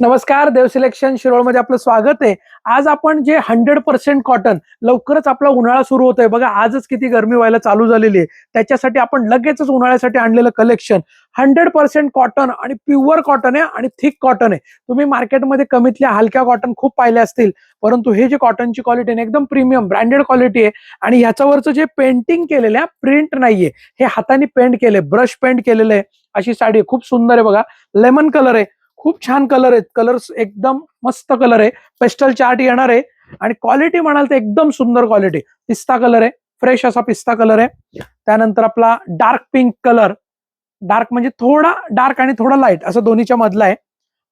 नमस्कार, देव सिलेक्शन शिरोळमध्ये आपलं स्वागत आहे। आज आपण जे 100% कॉटन, लवकरच आपला उन्हाळा सुरू होतोय बघा, आजच किती गरमी व्हायला चालू झालेली आहे, त्याच्यासाठी आपण लगेचच उन्हाळ्यासाठी आणलेलं कलेक्शन 100% कॉटन आणि प्युअर कॉटन आहे आणि थिक कॉटन आहे। तुम्ही मार्केटमध्ये कमीतल्या हलक्या कॉटन खूप पाहिले असतील, परंतु हे जे कॉटनची क्वालिटी आहे एकदम प्रीमियम ब्रँडेड क्वालिटी आहे आणि ह्याच्यावरचं जे पेंटिंग केलेलं आहे, प्रिंट नाहीये, हे हाताने पेंट केले, ब्रश पेंट केलेलं आहे। अशी साडी आहे, खूप सुंदर आहे बघा, लेमन कलर आहे, खूप छान कलर आहेत, कलर्स एकदम मस्त कलर आहे, पेस्टल चार्ट येणार आहे आणि क्वालिटी म्हणाल तर एकदम सुंदर क्वालिटी। पिस्ता कलर आहे, फ्रेश असा पिस्ता कलर आहे। त्यानंतर आपला डार्क पिंक कलर, डार्क म्हणजे थोडा डार्क आणि थोडा लाईट असं दोन्हीच्या मधला आहे।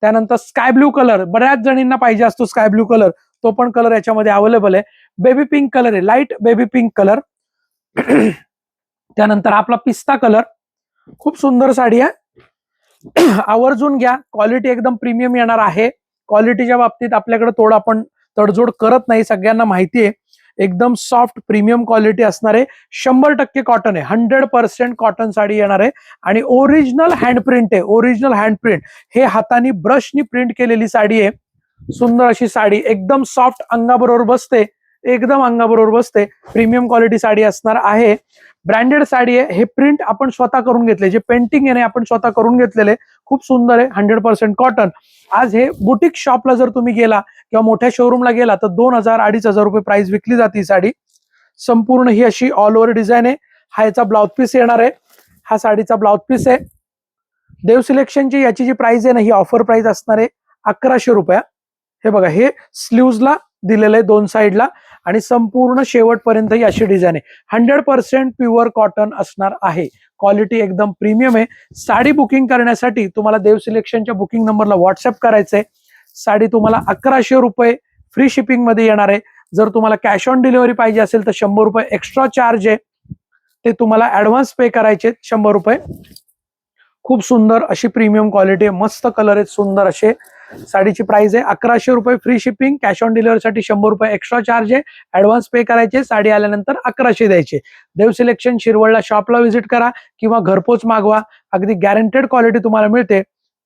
त्यानंतर स्काय ब्लू कलर, बऱ्याच जणींना पाहिजे असतो स्काय ब्लू कलर, तो पण कलर याच्यामध्ये अवेलेबल आहे। बेबी पिंक कलर आहे, लाईट बेबी पिंक कलर। त्यानंतर आपला पिस्ता कलर, खूप सुंदर साडी आहे, आवर्जून घ्या, क्वालिटी एकदम प्रीमियम येणार आहे। क्वालिटीच्या बाबतीत आपल्याकडे थोडं आपण तडजोड करत नाही, सगळ्यांना माहिती आहे, एकदम सॉफ्ट प्रीमियम क्वालिटी असणार आहे। 100% कॉटन आहे, 100% कॉटन साडी येणार आहे आणि ओरिजिनल हँड प्रिंट आहे, ओरिजिनल हँड प्रिंट, हे हाताने ब्रशनी प्रिंट केलेली साडी आहे। सुंदर अशी साडी, एकदम सॉफ्ट, अंगाबरोबर बसते, एकदम अंगाबरोबर बसते, प्रीमियम क्वालिटी साडी असणार आहे। ब्रँडेड साडी आहे, हे प्रिंट आपण स्वतः करून घेतले, जे पेंटिंग आहे ना आपण स्वतः करून घेतलेले, खूप सुंदर आहे, 100% कॉटन। आज हे बुटीक शॉपला जर तुम्ही गेला किंवा मोठ्या शोरूमला गेला तर 2000-2500 रुपये प्राइस विकली जाते साडी। संपूर्ण ही अशी ऑल ओव्हर डिझाईन आहे, हा याचा ब्लाउज पीस येणार आहे, हा साडीचा ब्लाउज पीस आहे। देव सिलेक्शनची याची जी प्राइस आहे ना, ही ऑफर प्राइस असणार आहे 1100 रुपये। हे बघा, हे स्लीव्हजला दिलेलं आहे दोन साईडला आणि संपूर्ण शेवटपर्यंत ही अशी डिझाईन आहे। 100% प्युअर कॉटन असणार आहे, क्वालिटी एकदम प्रीमियम आहे। साडी बुकिंग करण्यासाठी तुम्हाला देव सिलेक्शनच्या बुकिंग नंबरला व्हॉट्सअप करायचंय। साडी तुम्हाला 1100 रुपये फ्री शिपिंग मध्ये येणार आहे। जर तुम्हाला कॅश ऑन डिलिव्हरी पाहिजे असेल तर 100 रुपये एक्स्ट्रा चार्ज आहे, ते तुम्हाला ऍडव्हान्स पे करायचे 100 रुपये। खूप सुंदर अशी प्रीमियम क्वालिटी आहे, मस्त कलर आहेत सुंदर असे। साडीची प्राइस आहे 1100 रुपये फ्री शिपिंग, कॅश ऑन डिलिव्हरीसाठी 100 रुपये एक्स्ट्रा चार्ज आहे, ऍडव्हान्स पे करायचे, साडी आल्यानंतर 1100 द्यायचे। देव सिलेक्शन शिरवळला शॉपला व्हिजिट करा किंवा घरपोच मागवा, अगदी गॅरंटेड क्वालिटी तुम्हाला मिळते।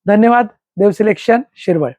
धन्यवाद, देव सिलेक्शन शिरवळ।